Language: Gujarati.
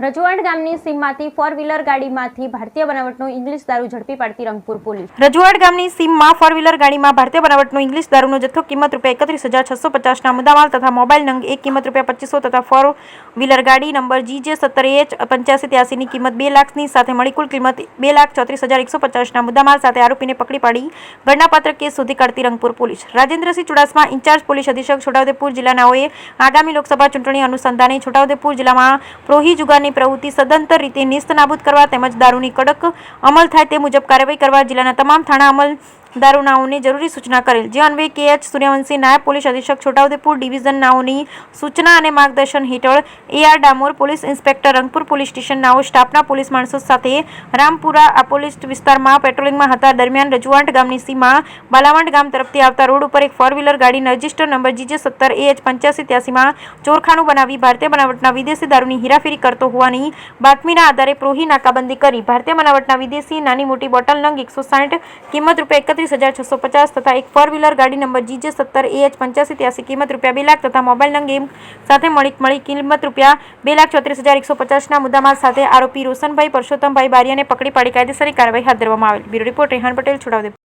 રજવાડ ગામની સીમમાંથી ફોર વ્હીલર ગાડીમાંથી ભારતીય બનાવટનો ઇંગ્લિશ દારૂ ઝડપી પાડતી રંગપુર પોલીસ। રજવાડ ગામની સીમમાં ફોર વ્હીલર ગાડીમાં ભારતીય બનાવટનો ઇંગ્લિશ દારૂનો જથ્થો કિંમત ₹31,650ના મુદ્દામાલ તથા મોબાઈલ નંગ એક કિંમત ₹2500 તથા ફોર વ્હીલર ગાડી નંબર GJ17AH8583ની કિંમત 2 લાખની સાથે મળી કુલ કિંમત ₹2,34,150ના મુદ્દામાલ સાથે આરોપીને પકડી પાડી ગણનાપાત્ર કેસ શોધી કાઢતી Rangpur police. Rajendrasinh Chudasama, in charge police અધિક્ષક, છોટાઉદેપુર જિલ્લાનાઓએ આગામી લોકસભા ચૂંટણી અનુસંધાને છોટાઉદેપુર જિલ્લામાં પ્રોહી જુગારની પ્રવૃત્તિ સદંતર રીતે નેસ્તનાબૂદ કરવા તેમજ દારૂની કડક અમલ થાય તે મુજબ કાર્યવાહી કરવા જિલ્લાના તમામ થાણા અમલદારોનાઓને જરૂરી સૂચના કરેલ, જે અન્વયે KH સૂર્યવંશી, નાયબ પોલીસ અધિક્ષક છોટાઉદેપુર ડિવિઝનનાઓની સૂચના અને માર્ગદર્શન હેઠળ AR Damor, police inspector, Rangpur police સ્ટેશનનાઓ સ્ટાફના પોલીસ માણસો સાથે રામપુરા આ પોલીસ વિસ્તારમાં પેટ્રોલિંગમાં હતા દરમિયાન રજવાડ ગામની સીમા બાલાવંડ ગામ તરફથી આવતા રોડ ઉપર એક ફોર વ્હીલર ગાડી રજિસ્ટર નંબર GJ17AH8583માં ચોરખાનું બનાવી ભારતીય બનાવટના વિદેશી દારૂની હેરાફેરી કરતો હોવાની બાતમીના આધારે પ્રોહી નાકાબંધી કરી ભારતીય બનાવટના વિદેશી નાની મોટી બોટલ નંગ 160 કિંમત ₹31,650 તથા એક ફોર વ્હીલર ગાડી નંબર GJ17AH8583 કિંમત ₹2 લાખ તથા મોબાઈલ નંગ એમ સાથે મળી કિંમત ₹2,34,150ના મુદ્દામાલ સાથે આરોપી રોશનભાઈ પરસોત્તમભાઈ બારિયાને પકડી પાડી કાયદેસરની કાર્યવાહી હાથ ધરવામાં આવેલ। Bureau report Rehan Patel, Chhota Udepur.